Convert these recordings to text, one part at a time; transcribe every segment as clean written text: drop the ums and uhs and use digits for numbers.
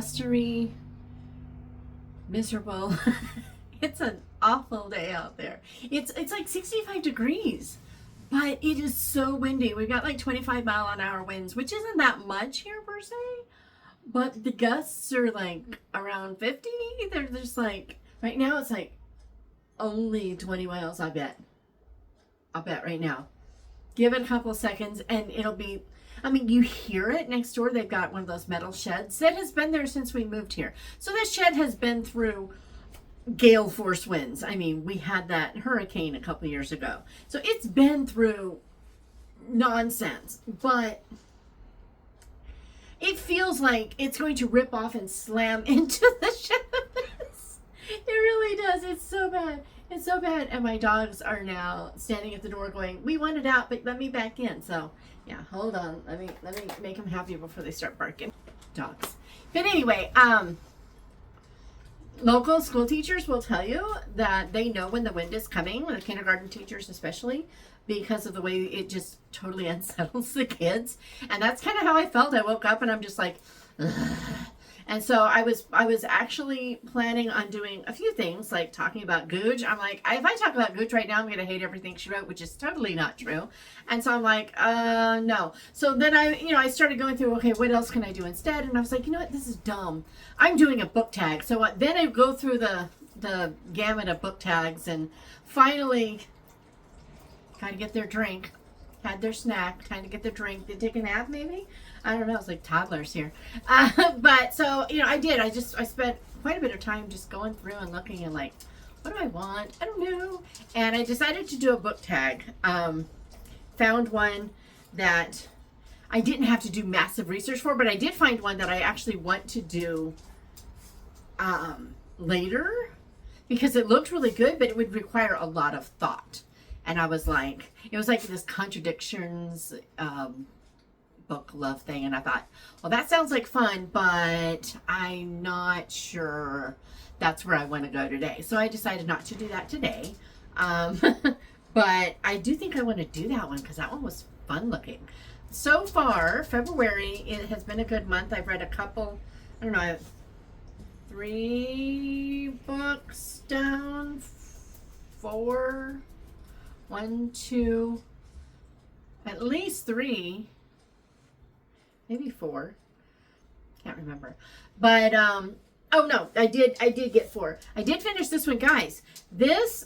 blustery, miserable. It's an awful day out there. It's like 65 degrees, but it is so windy. We've got like 25-mile-an-hour winds, which isn't that much here per se, but the gusts are like around 50. They're just like, right now it's like only 20 miles, I bet. I'll bet right now. Give it a couple of seconds and it'll be, I mean, you hear it next door. They've got one of those metal sheds that has been there since we moved here. So this shed has been through gale force winds. I mean, we had that hurricane a couple years ago. So it's been through nonsense, but it feels like it's going to rip off and slam into the shed. It really does. It's so bad. It's so bad. And my dogs are now standing at the door going, we want it out, but let me back in. So yeah, hold on. Let me make them happy before they start barking. Dogs. But anyway, local school teachers will tell you that they know when the wind is coming, the kindergarten teachers especially, because of the way it just totally unsettles the kids. And that's kind of how I felt. I woke up and I'm just like, ugh. And so I was actually planning on doing a few things, like talking about Googe. I'm like, if I talk about Googe right now, I'm going to hate everything she wrote, which is totally not true. And so I'm like, no. So then I started going through, okay, what else can I do instead? And I was like, you know what, this is dumb. I'm doing a book tag. So then I go through the gamut of book tags and finally kind of get their drink. Had their snack, trying to get their drink. Did take a nap, maybe? I don't know. It's like toddlers here. But so, I did. I spent quite a bit of time just going through and looking and like, what do I want? I don't know. And I decided to do a book tag. Found one that I didn't have to do massive research for, but I did find one that I actually want to do later because it looked really good, but it would require a lot of thought. And I was like, it was like this contradictions book love thing. And I thought, well, that sounds like fun, but I'm not sure that's where I want to go today. So I decided not to do that today. But I do think I want to do that one because that one was fun looking. So far, February, it has been a good month. I've read a couple, I don't know, I have 3 books down, 4... 1, 2, at least 3, maybe 4. Can't remember. But oh no, I did get 4. I did finish this one, guys. This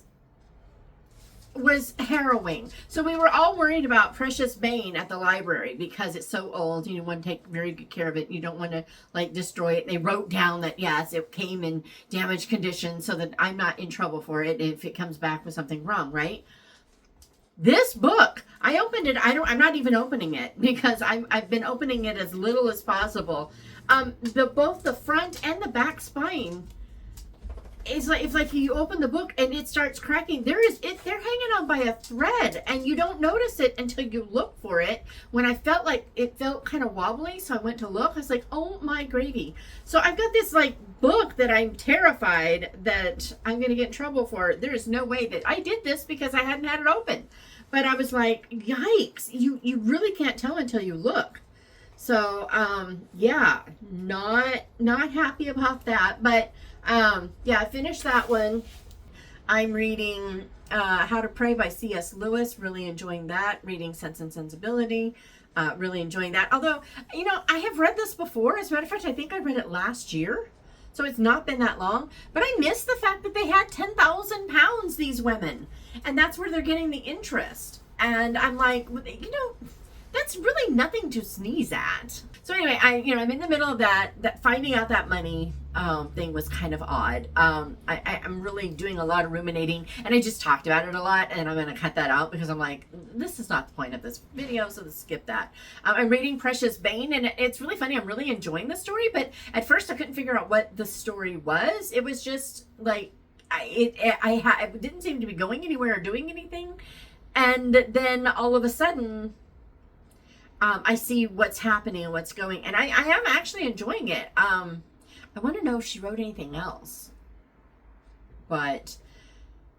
was harrowing. So we were all worried about Precious Bane at the library because it's so old. You want to take very good care of it. You don't want to like destroy it. They wrote down that yes, it came in damaged condition so that I'm not in trouble for it if it comes back with something wrong, right? This book, I opened it. I'm not even opening it because I've been opening it as little as possible. Both the front and the back spine is like, it's like you open the book and it starts cracking. They're hanging on by a thread and you don't notice it until you look for it. When I felt like it felt kind of wobbly, so I went to look. I was like, oh my gravy. So I've got this like book that I'm terrified that I'm going to get in trouble for. There is no way that I did this because I hadn't had it open. But I was like, yikes, you really can't tell until you look. So, yeah, not happy about that. But, yeah, I finished that one. I'm reading How to Pray by C.S. Lewis. Really enjoying that. Reading Sense and Sensibility. Really enjoying that. Although, I have read this before. As a matter of fact, I think I read it last year. So it's not been that long. But I miss the fact that they had 10,000 pounds, these women. And that's where they're getting the interest. And I'm like, that's really nothing to sneeze at. So anyway, I'm in the middle of that finding out that money thing was kind of odd. I'm really doing a lot of ruminating and I just talked about it a lot and I'm going to cut that out because I'm like, this is not the point of this video, so let's skip that. I'm reading Precious Bane and it's really funny. I'm really enjoying the story, but at first I couldn't figure out what the story was. It was just like, it didn't seem to be going anywhere or doing anything. And then all of a sudden, I see what's happening and what's going, and I am actually enjoying it. I want to know if she wrote anything else, but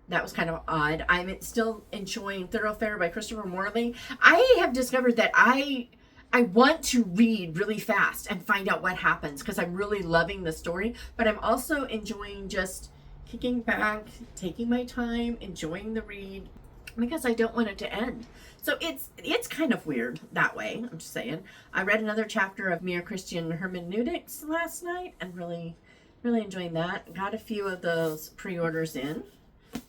that was kind of odd. I'm still enjoying Thoroughfare by Christopher Morley. I have discovered that I I want to read really fast and find out what happens because I'm really loving the story, but I'm also enjoying just kicking back, taking my time, enjoying the read because I don't want it to end. So it's kind of weird that way. I'm just saying. I read another chapter of Mere Christian Hermeneutics last night and really enjoying that. Got a few of those pre-orders in.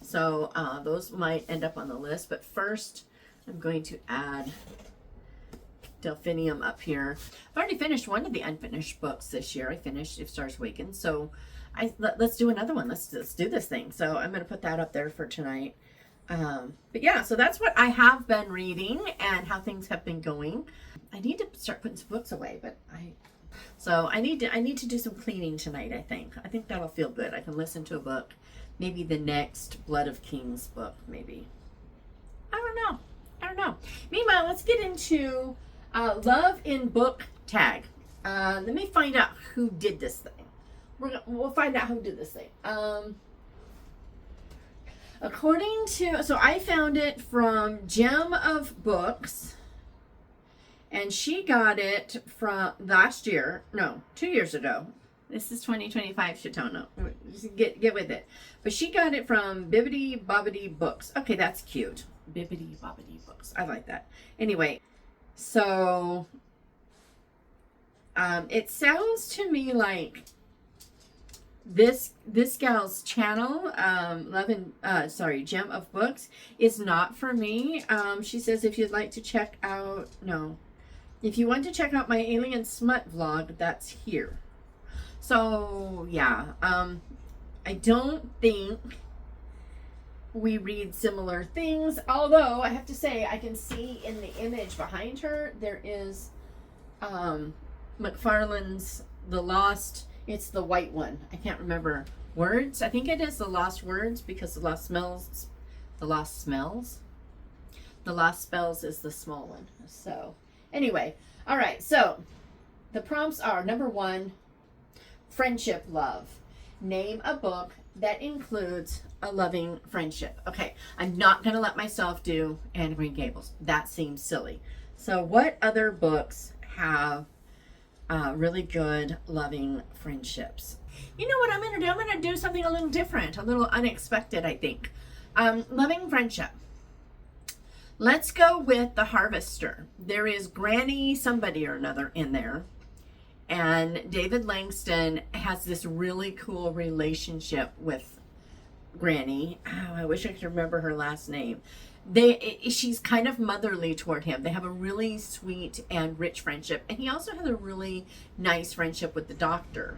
So those might end up on the list. But first, I'm going to add Delphinium up here. I've already finished one of the unfinished books this year. I finished If Stars Waken. So let's do another one. Let's do this thing. So I'm going to put that up there for tonight. But yeah, so that's what I have been reading and how things have been going. I need to start putting some books away, but I need to do some cleaning tonight, I think that'll feel good. I can listen to a book, maybe the next Blood of Kings book, maybe. I don't know. Meanwhile, let's get into Love in Book Tag. Let me find out who did this thing. We'll find out who did this thing. According to, so I found it from Gem of Books, and she got it from last year, no, 2 years ago. This is 2025, Shatona. Get with it. But she got it from Bibbidi Bobbidi Books. Okay, that's cute. Bibbidi Bobbidi Books. I like that. Anyway, so it sounds to me like this gal's channel, Gem of Books, is not for me. She says if you'd like to check out, if you want to check out my alien smut vlog, that's here. So yeah, I don't think we read similar things, although I have to say I can see in the image behind her there is McFarlane's The Lost. It's the white one. I can't remember words. I think it is The Lost Words because The Lost Smells. The Lost Spells is the small one. So anyway, all right. So the prompts are: number 1, friendship love. Name a book that includes a loving friendship. Okay, I'm not going to let myself do Anne of Green Gables. That seems silly. So what other books have really good, loving friendships? You know what I'm going to do? I'm going to do something a little different, a little unexpected, I think. Loving friendship. Let's go with The Harvester. There is Granny somebody or another in there. And David Langston has this really cool relationship with Granny. Oh, I wish I could remember her last name. She's kind of motherly toward him. They have a really sweet and rich friendship. And he also has a really nice friendship with the doctor.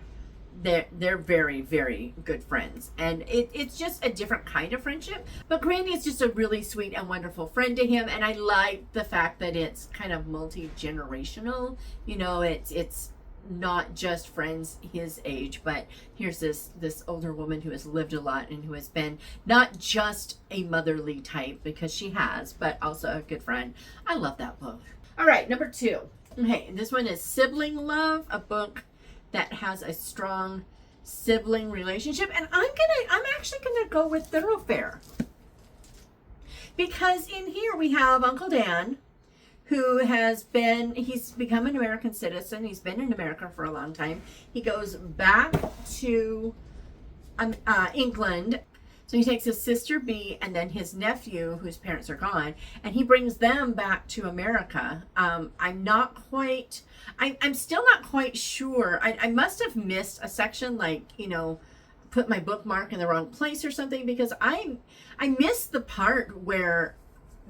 They're very, very good friends. And it's just a different kind of friendship. But Granny is just a really sweet and wonderful friend to him. And I like the fact that it's kind of multi-generational. You know, it's not just friends his age, but here's this older woman who has lived a lot and who has been not just a motherly type, because she has, but also a good friend. I love that book. All right, number 2. Okay, this one is Sibling Love, a book that has a strong sibling relationship, and I'm actually gonna go with Thoroughfare, because in here we have Uncle Dan, who he's become an American citizen. He's been in America for a long time. He goes back to England. So he takes his sister B and then his nephew, whose parents are gone, and he brings them back to America. I'm still not quite sure. I must have missed a section, like, put my bookmark in the wrong place or something, because I missed the part where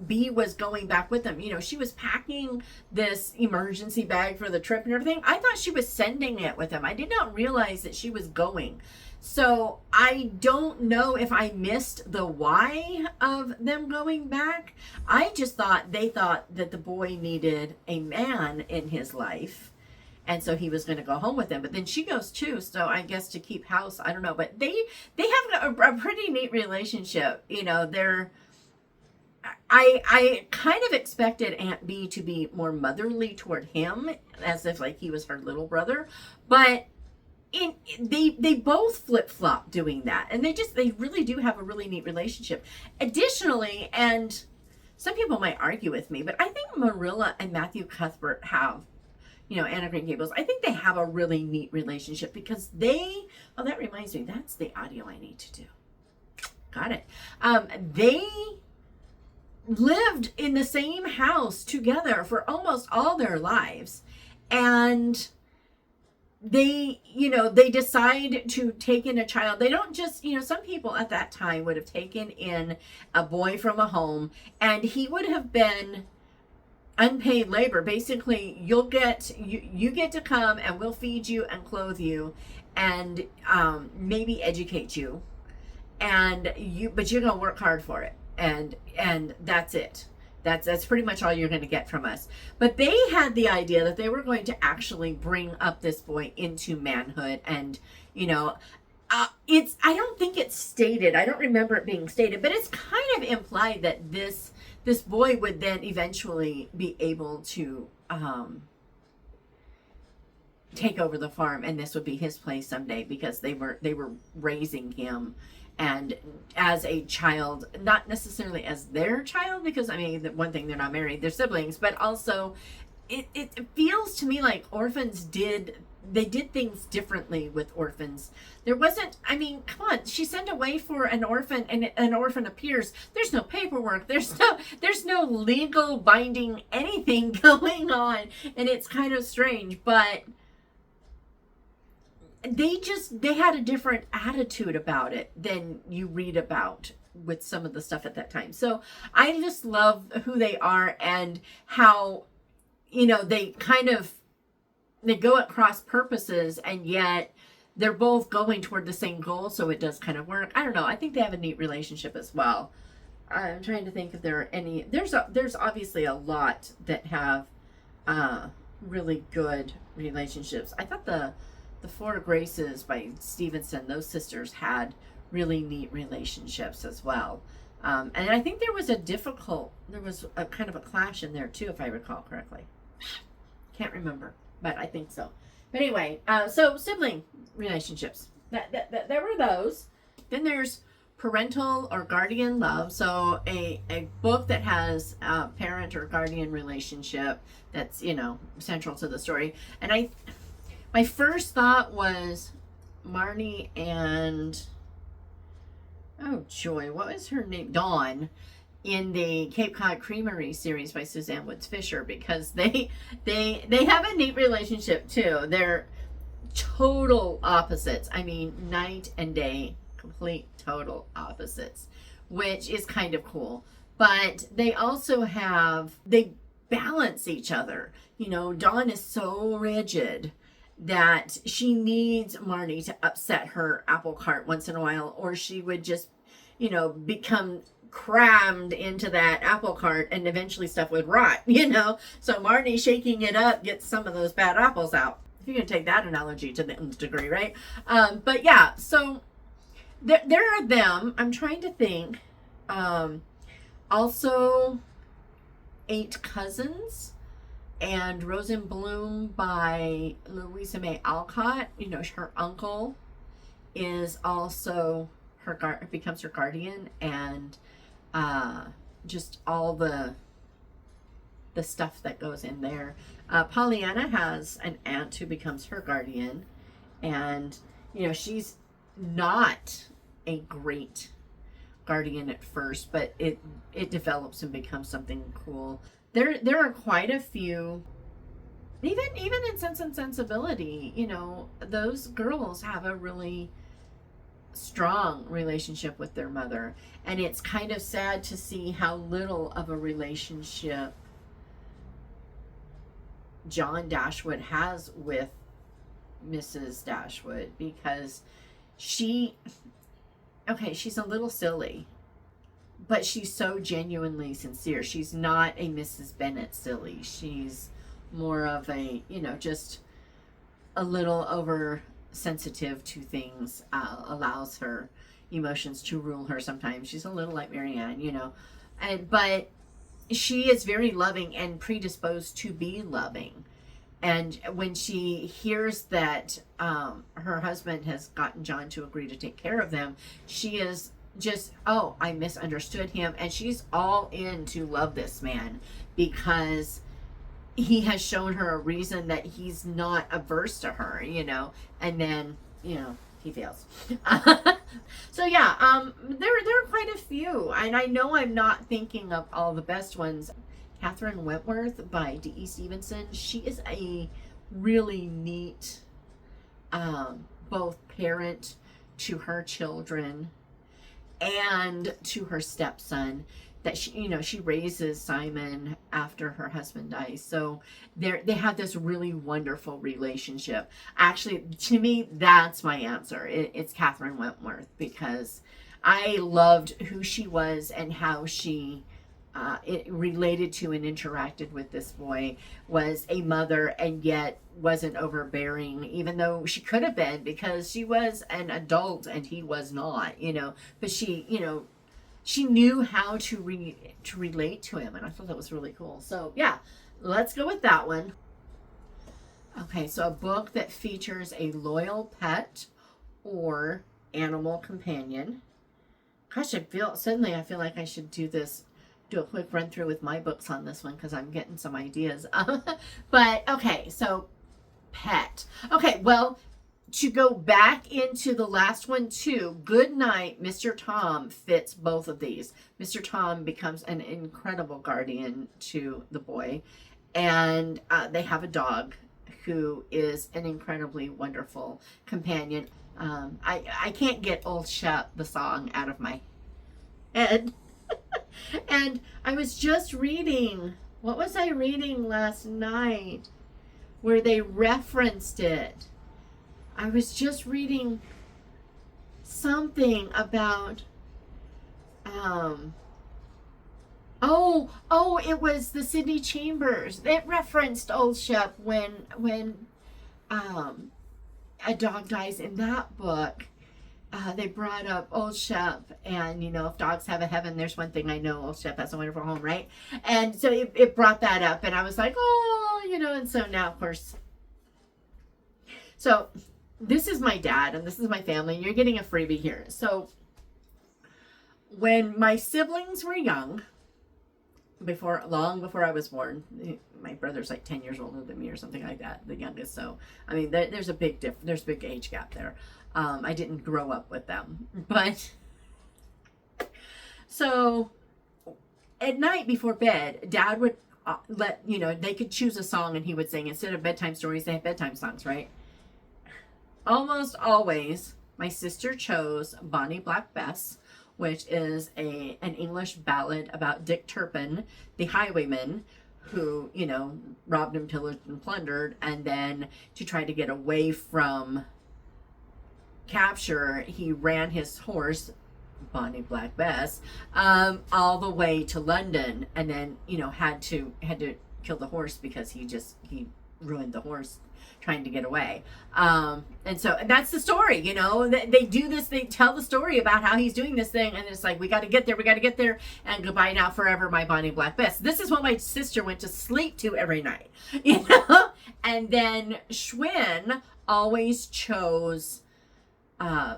B was going back with them. She was packing this emergency bag for the trip and everything. I thought she was sending it with him. I did not realize that she was going. So I don't know if I missed the why of them going back. I just thought they thought that the boy needed a man in his life, and so he was going to go home with them. But then she goes too, so I guess to keep house. I don't know, but they have a pretty neat relationship. I kind of expected Aunt B to be more motherly toward him, as if like he was her little brother, but they both flip-flop doing that, and they really do have a really neat relationship. Additionally, and some people might argue with me, but I think Marilla and Matthew Cuthbert have, Anna Green Gables, I think they have a really neat relationship because that reminds me, that's the audio I need to do. Got it. They lived in the same house together for almost all their lives. And they decide to take in a child. They don't just, some people at that time would have taken in a boy from a home, and he would have been unpaid labor. Basically, you get to come and we'll feed you and clothe you and maybe educate you, but you're gonna work hard for it, and that's it. That's pretty much all you're going to get from us. But they had the idea that they were going to actually bring up this boy into manhood, and I don't think it's stated. I don't remember it being stated, but it's kind of implied that this boy would then eventually be able to take over the farm, and this would be his place someday because they were raising him. And as a child, not necessarily as their child, because I mean, the one thing, they're not married, they're siblings, but also it feels to me like orphans did things differently with orphans. There wasn't, I mean, come on, she sent away for an orphan, and an orphan appears. There's no paperwork. There's no legal binding anything going on. And it's kind of strange, but they had a different attitude about it than you read about with some of the stuff at that time. So I just love who they are and how, they go at cross purposes, and yet they're both going toward the same goal. So it does kind of work. I don't know. I think they have a neat relationship as well. I'm trying to think if there are any, there's obviously a lot that have really good relationships. I thought the Four Graces by Stevenson, those sisters had really neat relationships as well. And I think there was a kind of a clash in there too, if I recall correctly. Can't remember, but I think so. But anyway, so sibling relationships. There were those. Then there's parental or guardian love. So a book that has a parent or guardian relationship that's, central to the story. And my first thought was Marnie and, oh joy, what was her name? Dawn, in the Cape Cod Creamery series by Suzanne Woods Fisher, because they have a neat relationship too. They're total opposites. I mean, night and day, complete total opposites, which is kind of cool. But they also they balance each other. Dawn is so rigid that she needs Marnie to upset her apple cart once in a while, or she would just, become crammed into that apple cart and eventually stuff would rot, So Marnie shaking it up gets some of those bad apples out. If you can take that analogy to the nth degree, right? But yeah, so there are them. I'm trying to think. Also, 8 Cousins and Rose in Bloom by Louisa May Alcott. Her uncle is also becomes her guardian, and just all the stuff that goes in there. Pollyanna has an aunt who becomes her guardian, and she's not a great guardian at first, but it develops and becomes something cool. There are quite a few, even in Sense and Sensibility, those girls have a really strong relationship with their mother, and it's kind of sad to see how little of a relationship John Dashwood has with Mrs. Dashwood, because she's a little silly, but she's so genuinely sincere. She's not a Mrs. Bennet silly. She's more of a, just a little oversensitive to things, allows her emotions to rule her sometimes. She's a little like Marianne, but she is very loving and predisposed to be loving. And when she hears that her husband has gotten John to agree to take care of them, she is just, oh, I misunderstood him. And she's all in to love this man because he has shown her a reason that he's not averse to her, and then, he fails. So yeah, there are quite a few, and I know I'm not thinking of all the best ones. Catherine Wentworth by D.E. Stevenson. She is a really neat, both parent to her children and to her stepson, that she raises Simon after her husband dies. So they have this really wonderful relationship. Actually, to me, that's my answer. It's Catherine Wentworth, because I loved who she was and how she it related to and interacted with this boy, was a mother, and yet wasn't overbearing, even though she could have been, because she was an adult and he was not, but she knew how to relate to him, and I thought that was really cool. So yeah, let's go with that one. Okay, so a book that features a loyal pet or animal companion. Gosh, I feel like I should do a quick run through with my books on this one, because I'm getting some ideas. But okay, so pet. Okay, well, to go back into the last one too, Good Night, Mr. Tom fits both of these. Mr. Tom becomes an incredible guardian to the boy, and they have a dog who is an incredibly wonderful companion. I can't get Old Shep, the song, out of my head. And I was just reading, what was I reading last night where they referenced it? I was just reading something about, it was the Sydney Chambers. It referenced Old Shep when a dog dies in that book. They brought up Old Shep, and if dogs have a heaven, there's one thing I know: Old Shep has a wonderful home, right? And so it brought that up, and I was like, and so now, of course, so this is my dad, and this is my family. You're getting a freebie here. So when my siblings were young, long before I was born, my brother's like 10 years older than me or something like that, the youngest. So I mean, there's a big age gap there. I didn't grow up with them, but so at night before bed, Dad would they could choose a song, and he would sing. Instead of bedtime stories, they have bedtime songs, right? Almost always my sister chose Bonnie Black Bess, which is an English ballad about Dick Turpin, the highwayman, who robbed and pillaged and plundered, and then to try to get away from capture, he ran his horse, Bonnie Black Bess, all the way to London, and then had to kill the horse because he ruined the horse trying to get away. And that's the story. They do this, they tell the story about how he's doing this thing, and it's like, we got to get there, and goodbye now forever, my Bonnie Black Bess. This is what my sister went to sleep to every night. And then Schwinn always chose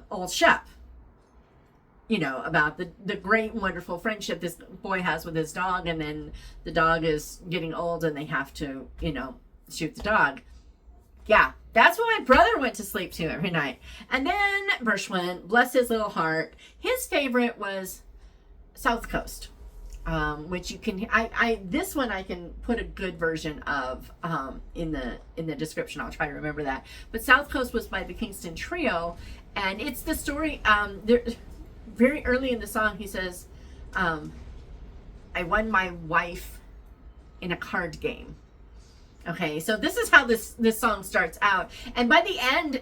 Old Shep, about the great wonderful friendship this boy has with his dog, and then the dog is getting old and they have to shoot the dog. Yeah, that's what my brother went to sleep to every night. And then Gershwin, bless his little heart, his favorite was South Coast, which you can this one I can put a good version of in the description. I'll try to remember that. But South Coast was by the Kingston Trio, and it's the story. Very early in the song, he says, "I won my wife in a card game." Okay, so this is how this song starts out, and by the end,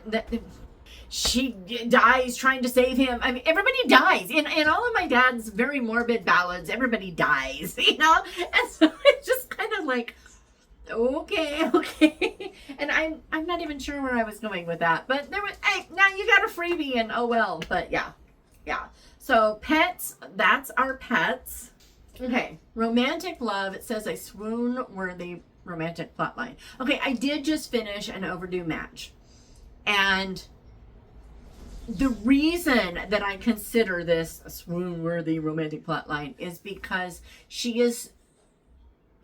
she dies trying to save him. I mean, everybody dies in all of my dad's very morbid ballads. Everybody dies, and so it's just kind of like, okay, and I'm not even sure where I was going with that, but there was, hey, now you got a freebie, and oh well, but yeah. So pets, that's our pets. Okay, romantic love. It says a swoon-worthy romantic plotline. Okay, I did just finish An Overdue Match, and the reason that I consider this a swoon-worthy romantic plotline is because she is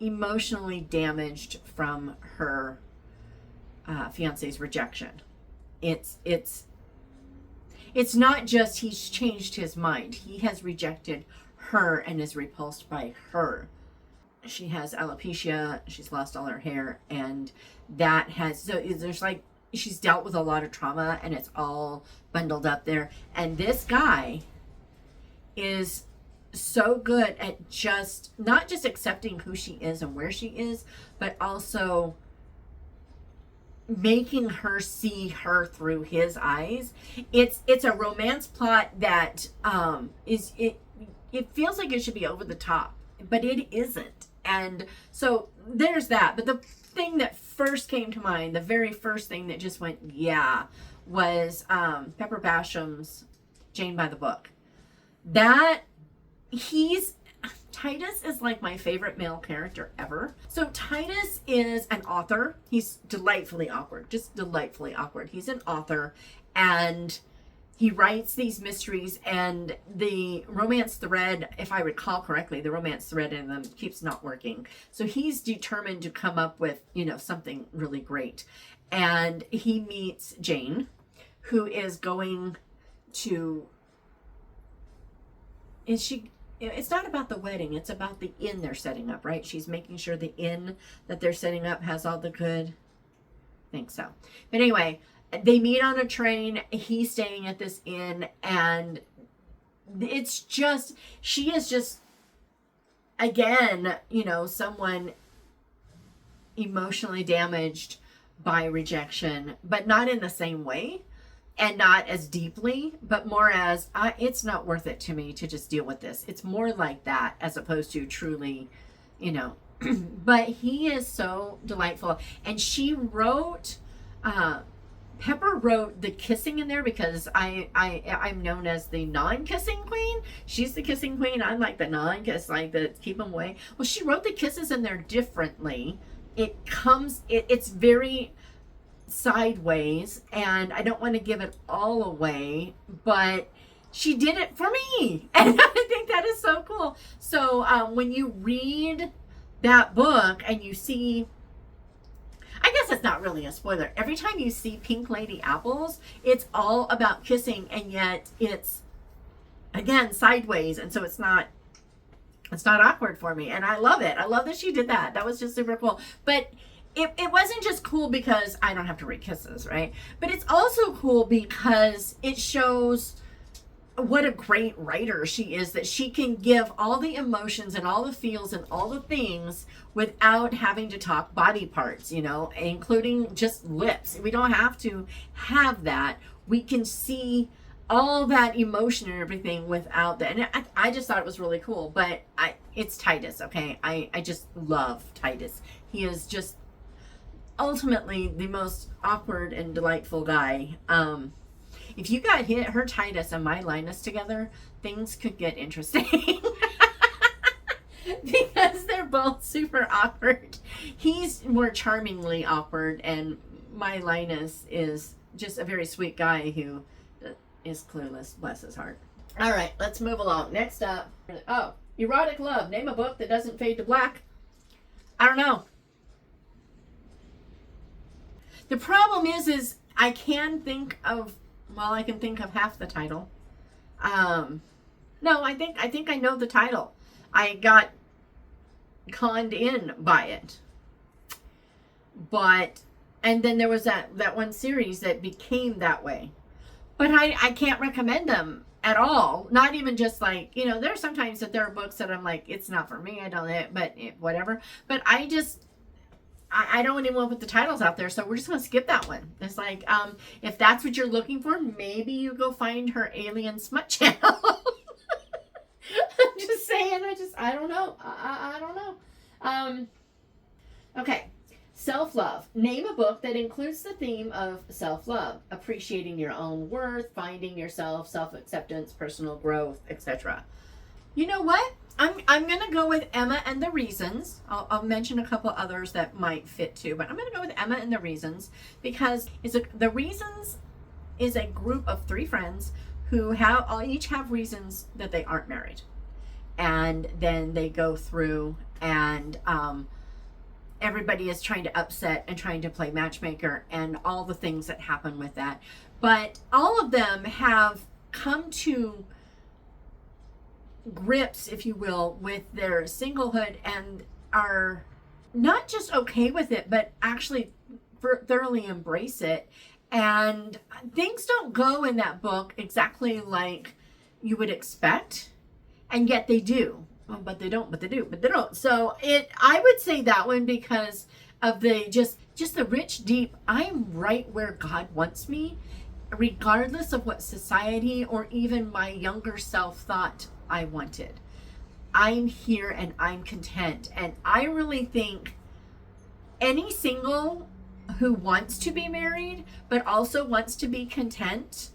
emotionally damaged from her fiance's rejection. It's not just he's changed his mind. He has rejected her and is repulsed by her. She has alopecia. She's lost all her hair, and that has, so there's like, she's dealt with a lot of trauma, and it's all bundled up there. And this guy is so good at just not just accepting who she is and where she is, but also making her see her through his eyes. It's a romance plot that it feels like it should be over the top, but it isn't. And so there's that. But the thing that first came to mind, the very first thing that just went, yeah, was Pepper Basham's Jane by the Book. Titus is like my favorite male character ever. So Titus is an author. He's delightfully awkward, just delightfully awkward. He's an author, and he writes these mysteries, and the romance thread, if I recall correctly, the romance thread in them keeps not working. So he's determined to come up with, something really great. And he meets Jane, who is going to, it's not about the wedding, it's about the inn they're setting up, right? She's making sure the inn that they're setting up has all the good. I think so. But anyway, they meet on a train. He's staying at this inn, and it's just, she is just, again, someone emotionally damaged by rejection, but not in the same way, and not as deeply, but more as, it's not worth it to me to just deal with this. It's more like that, as opposed to truly, but he is so delightful. And she wrote, Pepper wrote the kissing in there because I'm known as the non-kissing queen. She's the kissing queen. I'm like the non-kiss, like the keep them away. Well, she wrote the kisses in there differently. It's very sideways, and I don't want to give it all away, but she did it for me, and I think that is so cool. So when you read that book and you see, I guess it's not really a spoiler, every time you see Pink Lady Apples, it's all about kissing, and yet it's, again, sideways, and so it's not awkward for me, and I love it. I love that she did that. That was just super cool. But it wasn't just cool because I don't have to read kisses, right? But it's also cool because it shows what a great writer she is, that she can give all the emotions and all the feels and all the things without having to talk body parts, including just lips. We don't have to have that. We can see all that emotion and everything without that. And I just thought it was really cool. But it's Titus, okay? I just love Titus. He is just ultimately the most awkward and delightful guy. If you got her Titus and my Linus together, things could get interesting. Because they're both super awkward. He's more charmingly awkward, and my Linus is just a very sweet guy who is clueless, bless his heart. All right, let's move along. Next up, Erotic Love. Name a book that doesn't fade to black. I don't know. The problem is I can think of half the title. No, I think I know the title. I got conned in by it. And then there was that one series that became that way. But I can't recommend them at all. Not even just like, there are sometimes that there are books that I'm like, it's not for me, I don't, but whatever. But I don't even want to put the titles out there, so we're just going to skip that one. It's like, if that's what you're looking for, maybe you go find her alien smut channel. I'm just saying, I don't know. I don't know. Okay. Self-love. Name a book that includes the theme of self-love, appreciating your own worth, finding yourself, self-acceptance, personal growth, etc. You know what? I'm going to go with Emma and the Reasons. I'll mention a couple others that might fit too, but I'm going to go with Emma and the Reasons because the Reasons is a group of 3 friends who have each have reasons that they aren't married, and then they go through and everybody is trying to upset and trying to play matchmaker and all the things that happen with that. But all of them have come to grips, if you will, with their singlehood and are not just okay with it, but actually thoroughly embrace it. And things don't go in that book exactly like you would expect, and yet they do. But they don't, but they do, but they don't. So I would say that one because of the just the rich, deep, I'm right where God wants me, regardless of what society or even my younger self thought I wanted. I'm here and I'm content. And I really think any single who wants to be married, but also wants to be content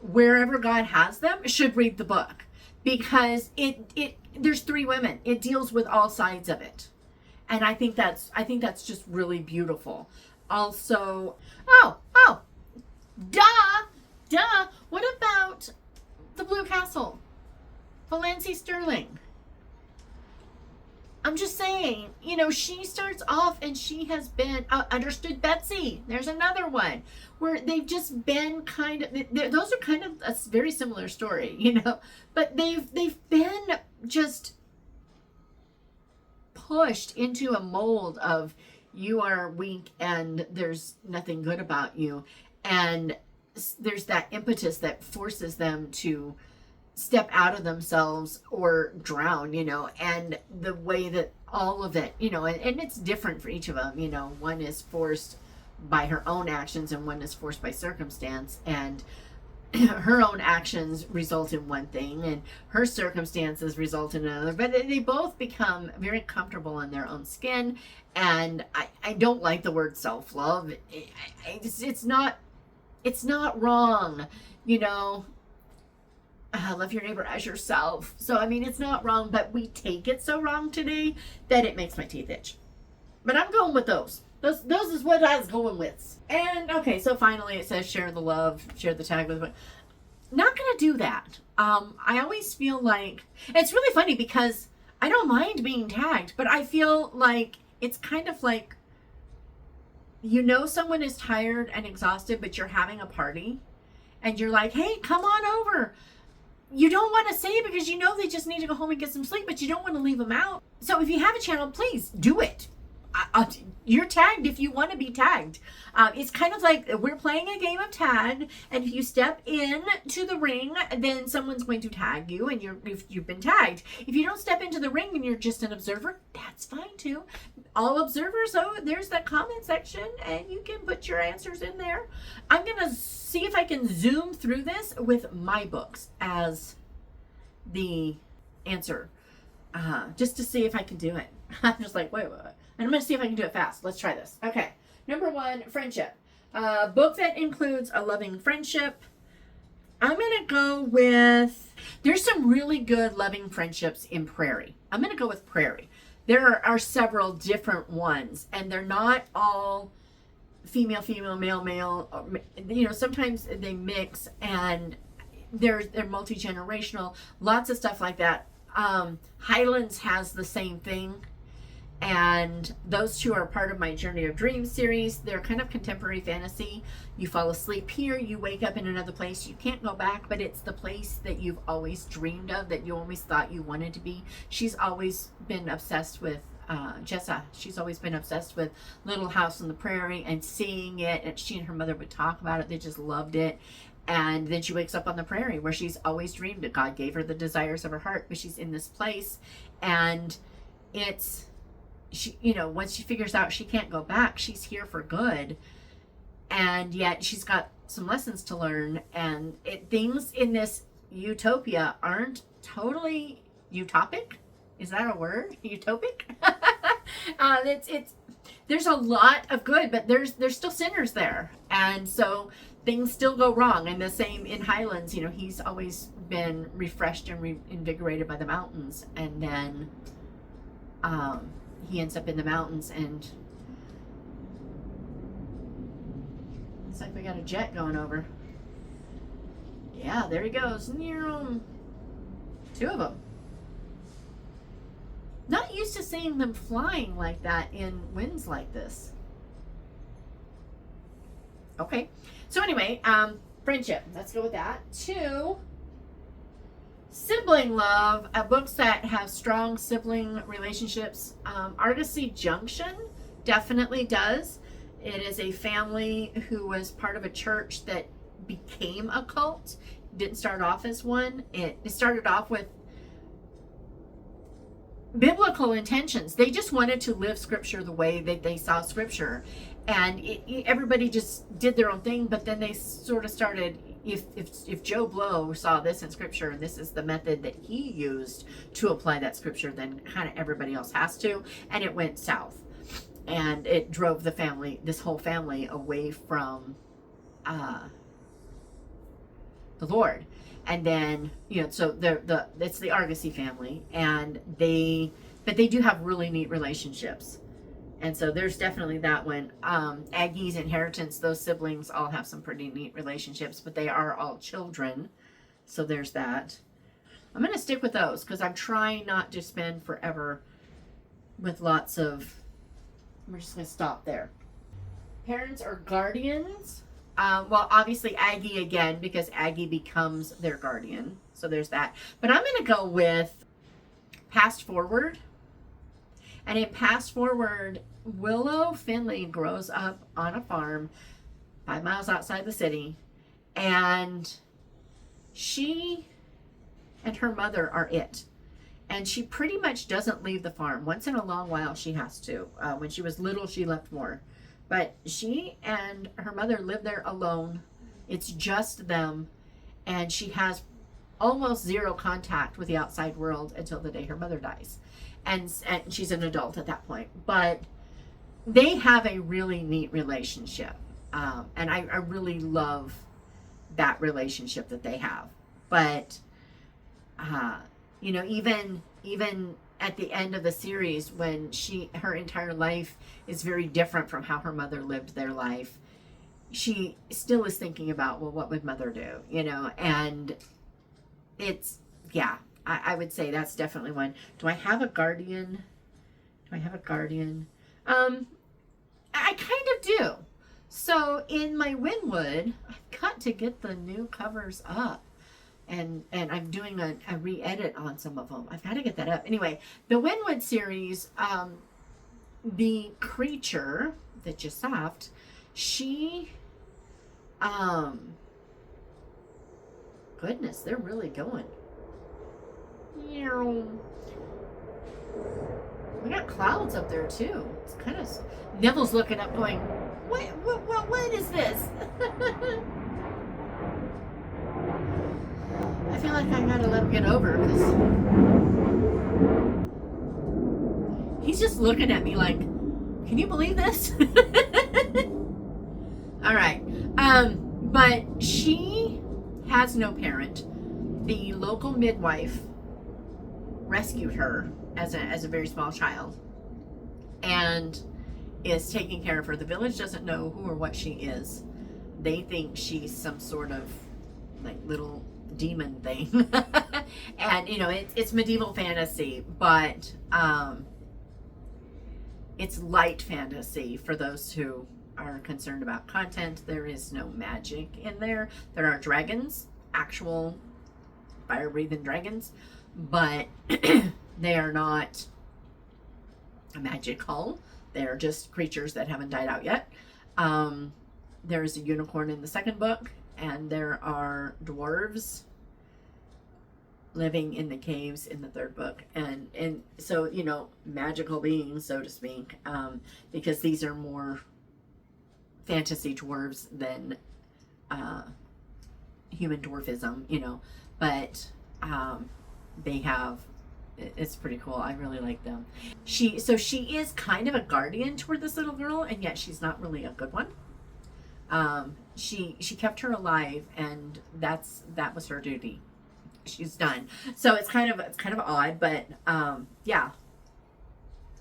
wherever God has them, should read the book, because there's 3 women. It deals with all sides of it. And I think that's just really beautiful. Also, duh. What about The Blue Castle? Valancy Sterling. I'm just saying, she starts off and she has been Understood Betsy. There's another one where they've just been kind of, those are kind of a very similar story, but they've been just pushed into a mold of you are weak and there's nothing good about you. And there's that impetus that forces them to step out of themselves or drown, and the way that all of it, and it's different for each of them, one is forced by her own actions and one is forced by circumstance, and her own actions result in one thing and her circumstances result in another, but they both become very comfortable in their own skin. And I don't like the word self-love. It's not wrong, love your neighbor as yourself. So, it's not wrong, but we take it so wrong today that it makes my teeth itch. But I'm going with those. Those is what I was going with. And, okay, so finally it says share the love, share the tag with. Not going to do that. I always feel like, it's really funny because I don't mind being tagged, but I feel like it's kind of like, someone is tired and exhausted, but you're having a party and you're like, hey, come on over. You don't want to say it because they just need to go home and get some sleep, but you don't want to leave them out. So if you have a channel, please do it. You're tagged if you want to be tagged. It's kind of like we're playing a game of tag, and if you step in to the ring, then someone's going to tag you, and you've been tagged. If you don't step into the ring and you're just an observer, that's fine too. All observers, there's that comment section, and you can put your answers in there. I'm gonna see if I can zoom through this with my books as the answer, just to see if I can do it. I'm just like, wait. And I'm going to see if I can do it fast. Let's try this. Okay. Number 1, friendship. Book that includes a loving friendship. I'm going to go with, there's some really good loving friendships in Prairie. I'm going to go with Prairie. There are several different ones, and they're not all female, male. Sometimes they mix, and they're multi-generational. Lots of stuff like that. Highlands has the same thing. And those 2 are part of my Journey of Dreams series. They're kind of contemporary fantasy. You fall asleep here, you wake up in another place. You can't go back, but it's the place that you've always dreamed of, that you always thought you wanted to be. She's always been obsessed with Jessa. She's always been obsessed with Little House on the Prairie and seeing it. And she and her mother would talk about it. They just loved it. And then she wakes up on the prairie where she's always dreamed it. God gave her the desires of her heart, but she's in this place. And she, once she figures out she can't go back, she's here for good, and yet she's got some lessons to learn, and things in this utopia aren't totally utopic. Is that a word? Utopic? There's a lot of good, but there's still sinners there, and so things still go wrong. And the same in Highlands. He's always been refreshed and reinvigorated by the mountains, and then he ends up in the mountains, and it's like we got a jet going over. Yeah, there he goes. Two of them. Not used to seeing them flying like that in winds like this. Okay. So anyway, friendship. Let's go with that. 2, sibling love. Books that have strong sibling relationships. Argosy Junction definitely does. It is a family who was part of a church that became a cult. Didn't start off as one. It started off with biblical intentions. They just wanted to live scripture the way that they saw scripture, and everybody just did their own thing. But then they sort of started, if Joe Blow saw this in scripture and this is the method that he used to apply that scripture, then kind of everybody else has to. And it went south, and it drove this whole family away from the Lord. And then, so it's the Argosy family, and they do have really neat relationships. And so there's definitely that one. Aggie's Inheritance, those siblings all have some pretty neat relationships, but they are all children. So there's that. I'm going to stick with those because I'm trying not to spend forever with lots of, we're just going to stop there. Parents or guardians. Well, obviously Aggie again, because Aggie becomes their guardian. So there's that. But I'm going to go with Past Forward. And in Past Forward, Willow Finley grows up on a farm 5 miles outside the city. And she and her mother are it. And she pretty much doesn't leave the farm. Once in a long while, she has to. When she was little, she left more. But she and her mother live there alone. It's just them. And she has almost zero contact with the outside world until the day her mother dies. And she's an adult at that point. But they have a really neat relationship. And I really love that relationship that they have. But, even at the end of the series, when her entire life is very different from how her mother lived their life, she still is thinking about, well, what would mother do? And it's, yeah, I would say that's definitely one. Do I have a guardian? I kind of do. So in my Winwood, I've got to get the new covers up. And I'm doing a re-edit on some of them. I've got to get that up. Anyway, the Winwood series, the creature, the Jasaft, she, goodness, they're really going. We got clouds up there too. It's kind of, Neville's looking up going, what is this? I feel like I gotta let him get over because he's just looking at me like, can you believe this? All right. But she has no parent. The local midwife rescued her as a very small child and is taking care of her. The village doesn't know who or what she is. They think she's some sort of like little demon thing. And it's medieval fantasy, but it's light fantasy for those who are concerned about content. There is no magic in there. There are dragons, actual fire breathing dragons, but they are not magical. They're just creatures that haven't died out yet. There's a unicorn in the second book, and there are dwarves living in the caves in the third book, and so magical beings, so to speak, because these are more fantasy dwarves than human dwarfism, but they have, it's pretty cool. I really like them. She is kind of a guardian toward this little girl, and yet she's not really a good one. She kept her alive, and that was her duty. She's done. So it's kind of odd, but yeah,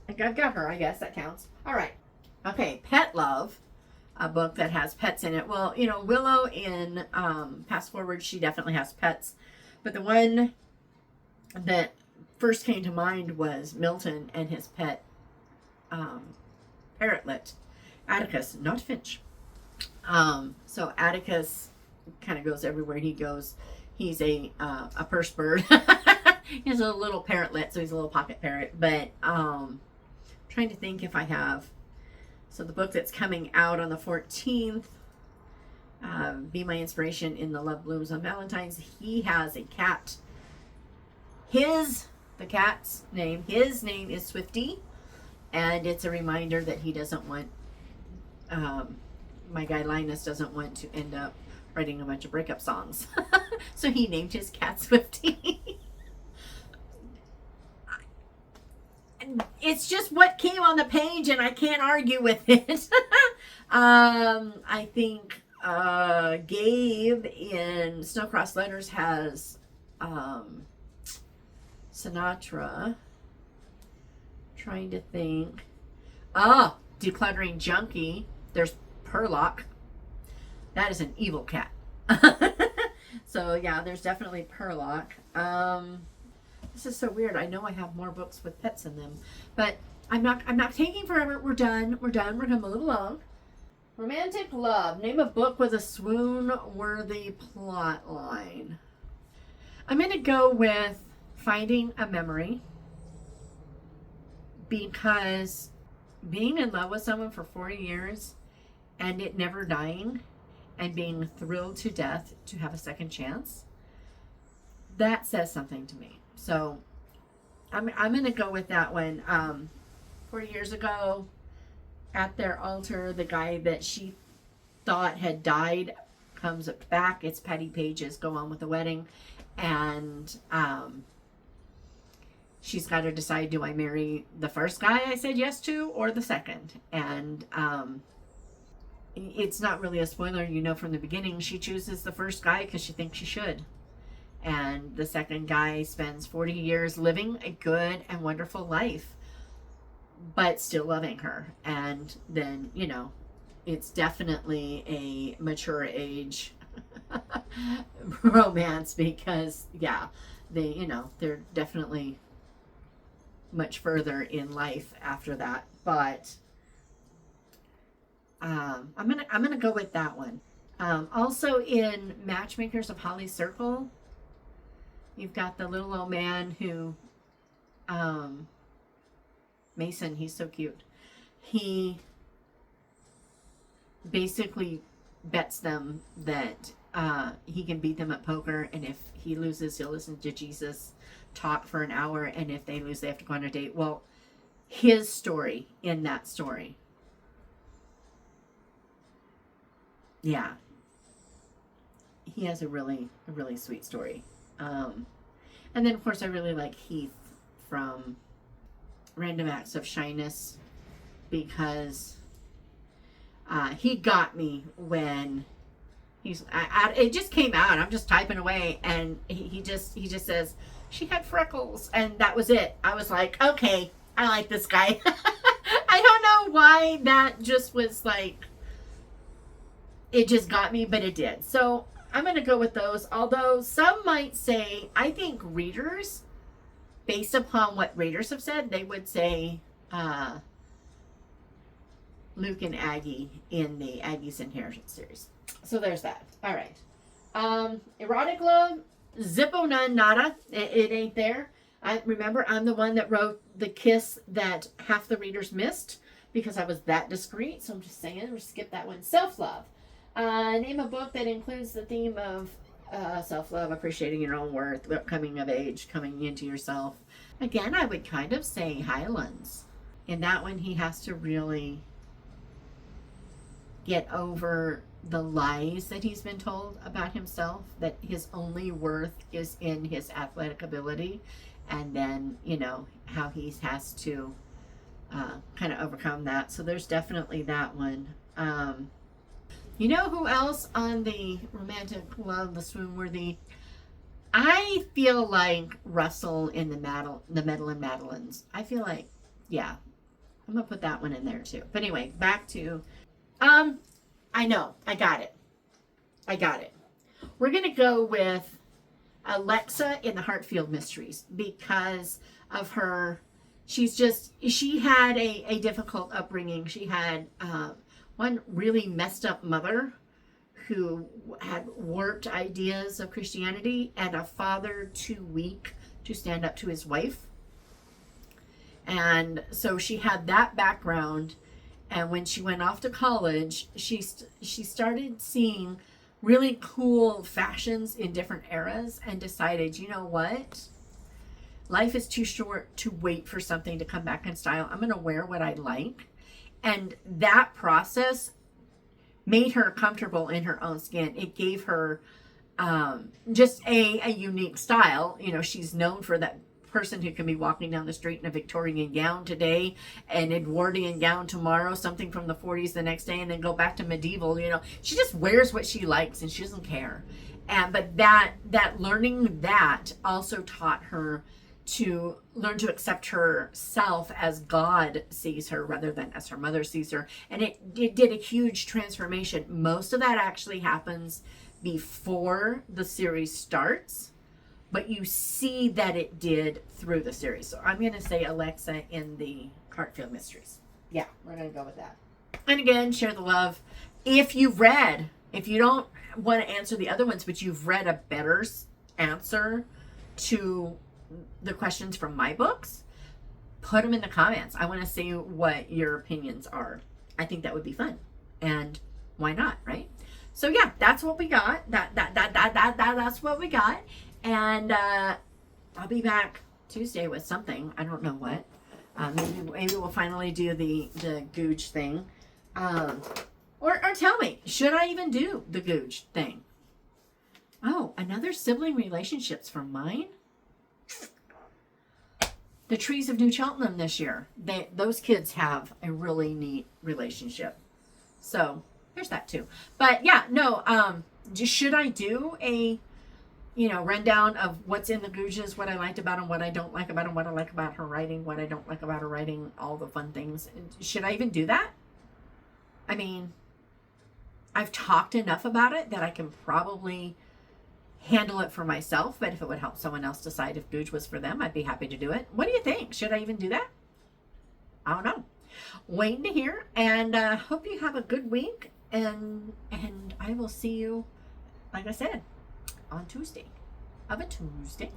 I've got her. I guess that counts. All right. Okay, pet love. a book that has pets in it. Well, you know, Willow in Fast Forward, she definitely has pets. But the one that first came to mind was Milton and his pet parrotlet, Atticus, not Finch. So Atticus kind of goes everywhere he goes. He's a purse bird. He's a little parrotlet, so he's a little pocket parrot. But trying to think if I have. So the book that's coming out on the 14th, Be My Inspiration in the Love Blooms on Valentine's. He has a cat. The cat's name, his name is Swifty. And it's a reminder that he doesn't want, my guy Linus doesn't want to end up writing a bunch of breakup songs. So he named his cat Swifty. It's just what came on the page, and I can't argue with it. I think Gabe in Snowcross Letters has Sinatra. Trying to think. Decluttering Junkie. There's Perlock. That is an evil cat. So yeah, there's definitely Perlock. This is so weird. I know I have more books with pets in them, but I'm not taking forever. We're done. We're going to move along. Romantic Love. Name a book with a swoon-worthy plot line. I'm going to go with Finding a Memory, because being in love with someone for 40 years and it never dying and being thrilled to death to have a second chance, that says something to me. So I'm going to go with that one. 40 years ago, at their altar, the guy that she thought had died comes back. It's Patty Page's Go On With the Wedding. And she's got to decide, do I marry the first guy I said yes to or the second? And it's not really a spoiler. You know from the beginning she chooses the first guy because she thinks she should. And the second guy spends 40 years living a good and wonderful life, but still loving her. And then, you know, it's definitely a mature age romance because, yeah, they're definitely much further in life after that. But I'm gonna go with that one. Also in Matchmakers of Holly Circle, you've got the little old man who, Mason, he's so cute. He basically bets them that he can beat them at poker, and if he loses, he'll listen to Jesus talk for an hour, and if they lose, they have to go on a date. Well, his story in that story, yeah, he has a really sweet story. And then of course I really like Heath from Random Acts of Shyness, because he got me when it just came out. I'm just typing away, and he just says she had freckles, and that was it. I was like, okay, I like this guy. I don't know why that just was like, it just got me, but it did. So I'm going to go with those. Although some might say, I think readers, based upon what readers have said, they would say Luke and Aggie in the Aggie's Inheritance series. So there's that. All right. Erotic Love, Zippo None Nada. It ain't there. I remember I'm the one that wrote the kiss that half the readers missed because I was that discreet. So I'm just saying, we'll skip that one. Self-Love. Name a book that includes the theme of self-love, appreciating your own worth, coming of age, coming into yourself. Again, I would kind of say Highlands. In that one, he has to really get over the lies that he's been told about himself, that his only worth is in his athletic ability, and then, you know, how he has to kind of overcome that. So there's definitely that one. You know who else on the Romantic Love, the swoon-worthy? I feel like Russell in the Madeline Madeleines. I feel like, yeah, I'm gonna put that one in there too. But anyway, back to I know. I got it. We're going to go with Alexa in the Heartfield Mysteries because of her. She had a difficult upbringing. She had one really messed up mother who had warped ideas of Christianity and a father too weak to stand up to his wife. And so she had that background. And when she went off to college, she started seeing really cool fashions in different eras and decided, you know what? Life is too short to wait for something to come back in style. I'm going to wear what I like. And that process made her comfortable in her own skin. It gave her just a unique style. You know, she's known for that person who can be walking down the street in a Victorian gown today, an Edwardian gown tomorrow, something from the 40s the next day, and then go back to medieval. You know, she just wears what she likes and she doesn't care. But that learning that also taught her to learn to accept herself as God sees her rather than as her mother sees her. And it did a huge transformation. Most of that actually happens before the series starts, but you see that it did through the series. So I'm going to say Alexa in the Heartfield Mysteries. Yeah, we're going to go with that. And again, share the love. If you don't want to answer the other ones, but you've read a better answer to the questions from my books, put them in the comments. I want to see what your opinions are. I think that would be fun. And why not, right? So yeah, that's what we got. That's what we got. And I'll be back Tuesday with something. I don't know what. Maybe we'll finally do the Googe thing. Or tell me, should I even do the Googe thing? Oh, another sibling relationships from mine. The Trees of New Cheltenham this year. Those kids have a really neat relationship. So there's that too. But yeah, no. Should I do a rundown of what's in the Googes, what I liked about them, what I don't like about them, what I like about her writing, what I don't like about her writing, all the fun things? Should I even do that? I mean, I've talked enough about it that I can probably handle it for myself, but if it would help someone else decide if Googe was for them, I'd be happy to do it. What do you think? Should I even do that? I don't know. Waiting to hear, and hope you have a good week, and I will see you, like I said, on Tuesday. Have a Tuesday.